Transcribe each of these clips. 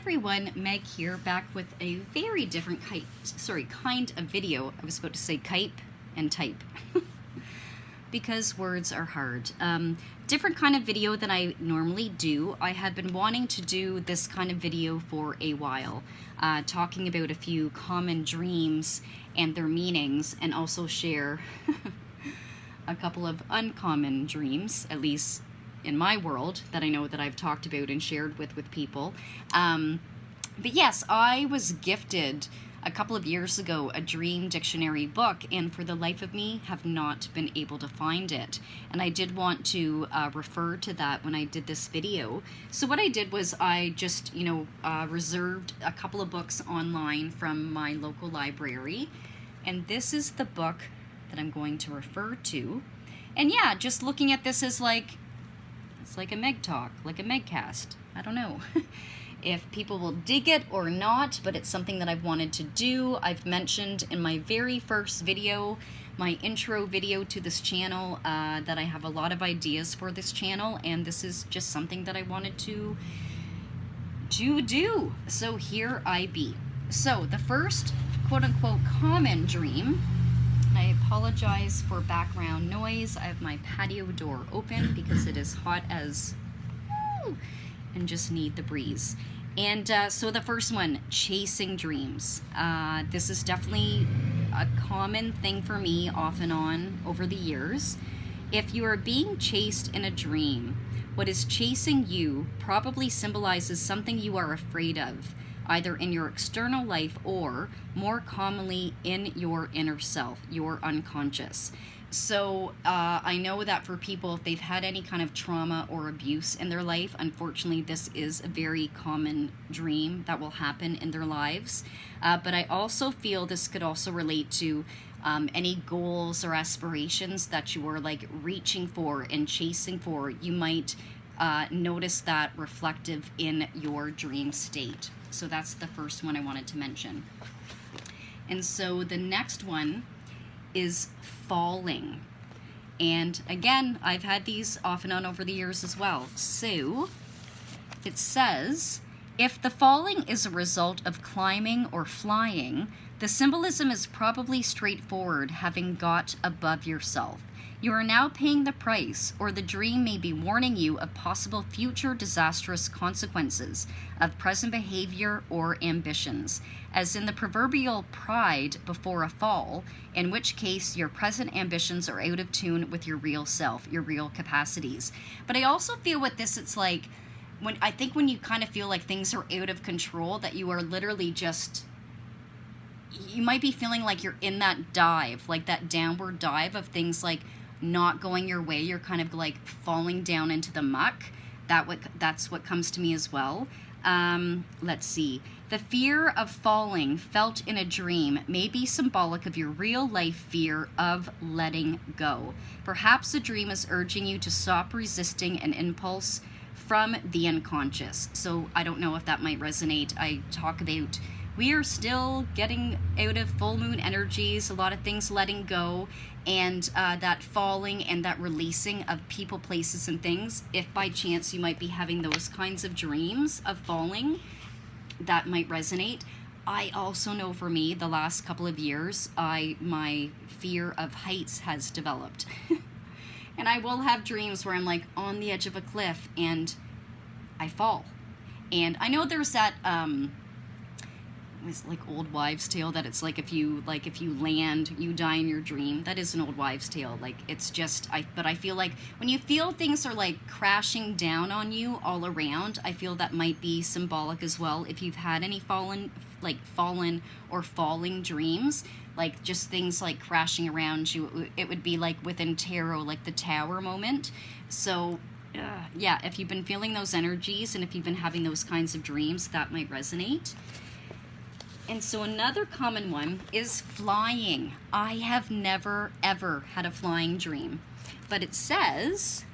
everyone, Meg here, back with a very different kind of video. I was about to say kype and type because words are hard. Different kind of video than I normally do. I have been wanting to do this kind of video for a while, talking about a few common dreams and their meanings, and also share a couple of uncommon dreams, at least in my world, that I know that I've talked about and shared with people. But yes, I was gifted a couple of years ago a dream dictionary book, and for the life of me have not been able to find it. And I did want to refer to that when I did this video. So what I did was I just, reserved a couple of books online from my local library. And this is the book that I'm going to refer to. And yeah, just looking at this as it's like a Meg talk, like a Megcast. I don't know if people will dig it or not, but it's something that I've wanted to do. I've mentioned in my very first video, my intro video to this channel, that I have a lot of ideas for this channel, and this is just something that I wanted to do. So here I be. So the first quote-unquote common dream, I apologize for background noise. I have my patio door open because it is hot as and just need the breeze. And so the first one, chasing dreams. This is definitely a common thing for me off and on over the years. If you are being chased in a dream, what is chasing you probably symbolizes something you are afraid of, either in your external life or, more commonly, in your inner self, your unconscious. So I know that for people, if they've had any kind of trauma or abuse in their life, unfortunately, this is a very common dream that will happen in their lives. But I also feel this could also relate to any goals or aspirations that you are reaching for and chasing for. You might notice that reflective in your dream state. So that's the first one I wanted to mention. And so the next one is falling. And again, I've had these off and on over the years as well. So it says, if the falling is a result of climbing or flying, the symbolism is probably straightforward, having got above yourself. You are now paying the price, or the dream may be warning you of possible future disastrous consequences of present behavior or ambitions, as in the proverbial pride before a fall, in which case your present ambitions are out of tune with your real self, your real capacities. But I also feel with this, it's like, when you kind of feel like things are out of control, that you are literally just, you might be feeling like you're in that dive, like that downward dive of things not going your way. You're kind of falling down into the muck. That's what comes to me as well. Let's see. The fear of falling felt in a dream may be symbolic of your real life fear of letting go. Perhaps the dream is urging you to stop resisting an impulse from the unconscious. So I don't know if that might resonate. I talk about we are still getting out of full moon energies, a lot of things letting go, and that falling and that releasing of people, places, and things. If by chance you might be having those kinds of dreams of falling, that might resonate. I also know for me, the last couple of years, my fear of heights has developed. And I will have dreams where I'm on the edge of a cliff and I fall. And I know there's that it's old wives' tale that it's if you land, you die in your dream. That is an old wives' tale. It's just, but I feel when you feel things are crashing down on you all around, I feel that might be symbolic as well. If you've had any fallen or falling dreams, just things crashing around you, it would be within tarot, the tower moment. So yeah, if you've been feeling those energies and if you've been having those kinds of dreams, that might resonate. And so another common one is flying. I have never, ever had a flying dream. But it says,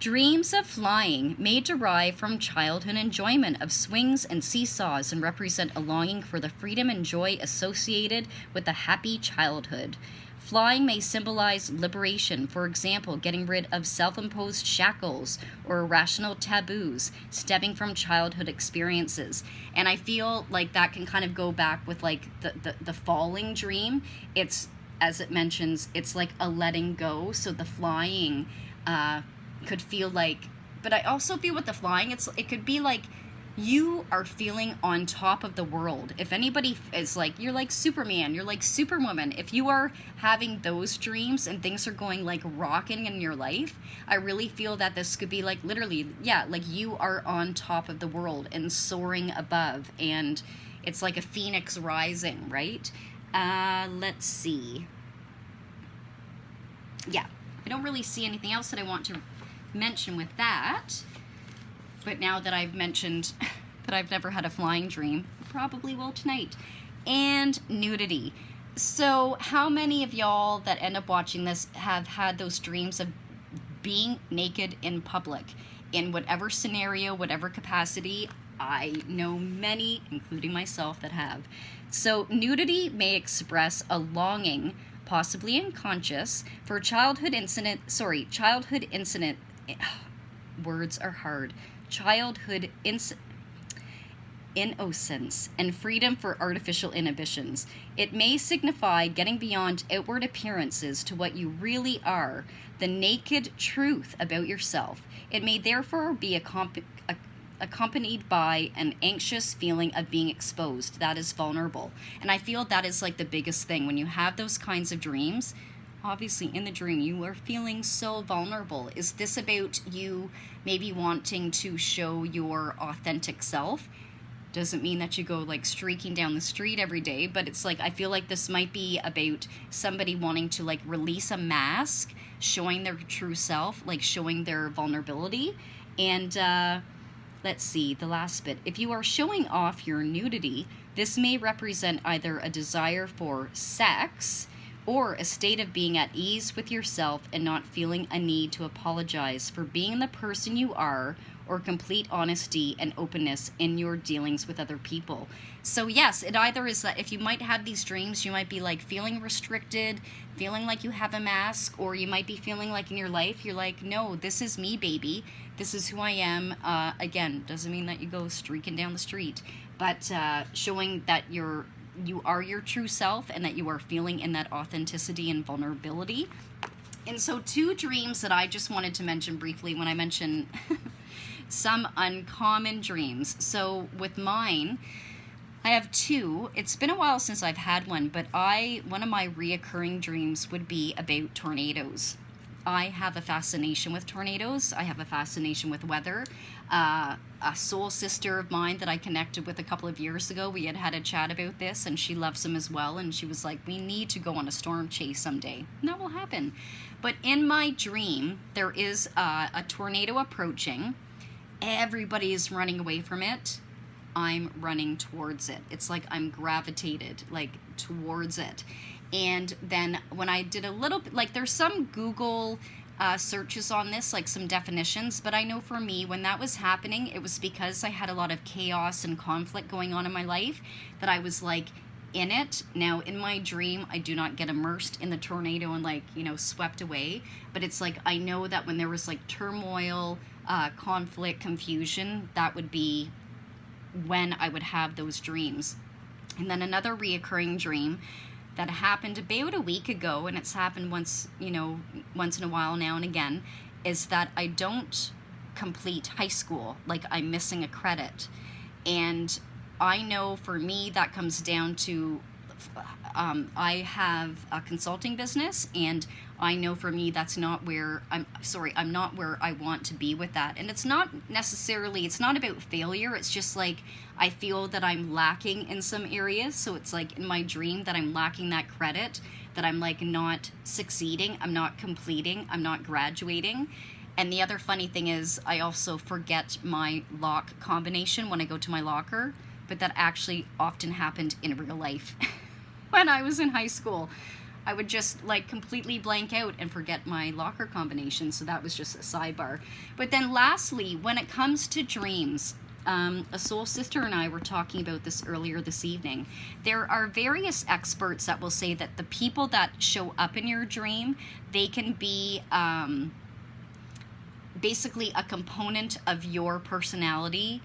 dreams of flying may derive from childhood enjoyment of swings and seesaws and represent a longing for the freedom and joy associated with a happy childhood. Flying may symbolize liberation, for example, getting rid of self-imposed shackles or irrational taboos stemming from childhood experiences. And I feel like that can kind of go back with like the falling dream. It's, as it mentions, it's like a letting go. So the flying could feel like, but I also feel with the flying, it could be like you are feeling on top of the world. If anybody is like, you're like Superman, you're like Superwoman, if you are having those dreams and things are going like rocking in your life, I really feel that this could be like literally, yeah, like you are on top of the world and soaring above, and it's like a phoenix rising, right? Let's see. Yeah, I don't really see anything else that I want to mention with that. But now that I've mentioned that I've never had a flying dream, probably will tonight. And nudity. So how many of y'all that end up watching this have had those dreams of being naked in public? In whatever scenario, whatever capacity, I know many, including myself, that have. So nudity may express a longing, possibly unconscious, for childhood incident, words are hard. Childhood innocence and freedom for artificial inhibitions. It may signify getting beyond outward appearances to what you really are, the naked truth about yourself. It may therefore be accompanied by an anxious feeling of being exposed. That is vulnerable. And I feel that is like the biggest thing. When you have those kinds of dreams, obviously in the dream you are feeling so vulnerable. Is this about you maybe wanting to show your authentic self? Doesn't mean that you go like streaking down the street every day, but it's like, I feel like this might be about somebody wanting to like release a mask, showing their true self, like showing their vulnerability. And let's see, the last bit. If you are showing off your nudity, this may represent either a desire for sex or a state of being at ease with yourself and not feeling a need to apologize for being the person you are, or complete honesty and openness in your dealings with other people. So yes, it either is that if you might have these dreams, you might be like feeling restricted, feeling like you have a mask, or you might be feeling like in your life, you're like, no, this is me, baby. This is who I am. Again, doesn't mean that you go streaking down the street, but showing that you are your true self and that you are feeling in that authenticity and vulnerability. And so 2 dreams that I just wanted to mention briefly when I mention some uncommon dreams. So with mine, I have 2. It's been a while since I've had one, but one of my reoccurring dreams would be about tornadoes. I have a fascination with tornadoes. I have a fascination with weather. A soul sister of mine that I connected with a couple of years ago, we had a chat about this, and she loves them as well, and she was like, we need to go on a storm chase someday. And that will happen. But in my dream, there is a tornado approaching. Everybody is running away from it. I'm running towards it. It's like I'm gravitated like towards it. And then when I did a little bit, like there's some Google searches on this, like some definitions, but I know for me, when that was happening, it was because I had a lot of chaos and conflict going on in my life, that I was like in it. Now in my dream, I do not get immersed in the tornado and like, you know, swept away, but it's like, I know that when there was like turmoil, conflict, confusion, that would be when I would have those dreams. And then another reoccurring dream that happened about a week ago, and it's happened once in a while now and again, is that I don't complete high school. Like I'm missing a credit. And I know for me that comes down to I have a consulting business, and I know for me that's not where I'm not where I want to be with that. And it's not necessarily, it's not about failure, it's just like I feel that I'm lacking in some areas. So it's like in my dream that I'm lacking that credit, that I'm like not succeeding, I'm not completing, I'm not graduating. And the other funny thing is I also forget my lock combination when I go to my locker, but that actually often happened in real life. When I was in high school, I would just like completely blank out and forget my locker combination. So that was just a sidebar. But then lastly, when it comes to dreams, A soul sister and I were talking about this earlier this evening. There are various experts that will say that the people that show up in your dream, they can be basically a component of your personality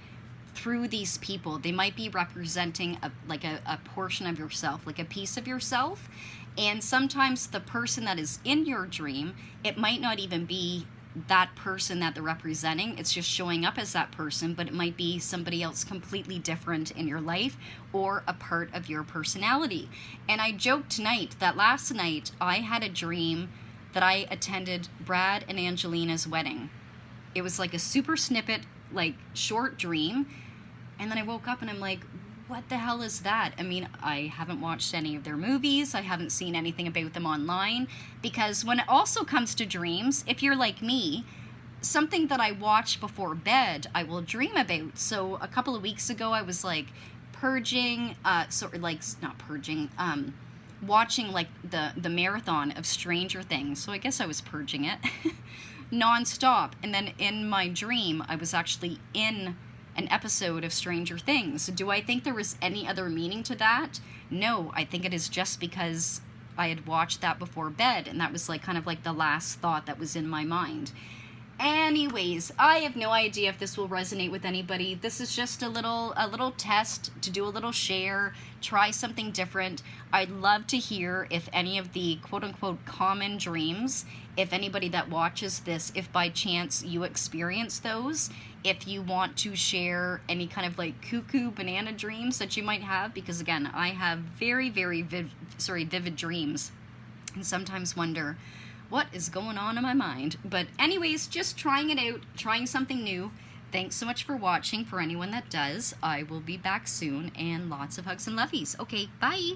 through these people. They might be representing a portion of yourself, like a piece of yourself. And sometimes the person that is in your dream, it might not even be that person that they're representing. It's just showing up as that person, but it might be somebody else completely different in your life or a part of your personality. And I joked tonight that last night I had a dream that I attended Brad and Angelina's wedding. It was like a super snippet, like short dream. And then I woke up and I'm like, what the hell is that? I mean, I haven't watched any of their movies. I haven't seen anything about them online. Because when it also comes to dreams, if you're like me, something that I watch before bed, I will dream about. So a couple of weeks ago, I was like purging, watching like the marathon of Stranger Things. So I guess I was purging it nonstop. And then in my dream, I was actually in an episode of Stranger Things. Do I think there was any other meaning to that? No, I think it is just because I had watched that before bed, and that was like kind of like the last thought that was in my mind. Anyways, I have no idea if this will resonate with anybody. This is just a little test to do a little share, try something different. I'd love to hear if any of the quote-unquote common dreams, if anybody that watches this, if by chance you experience those, if you want to share any kind of like cuckoo banana dreams that you might have, because again, I have very, very vivid dreams and sometimes wonder what is going on in my mind. But anyways, just trying it out, trying something new. Thanks so much for watching. For anyone that does, I will be back soon, and lots of hugs and lovies. Okay, bye.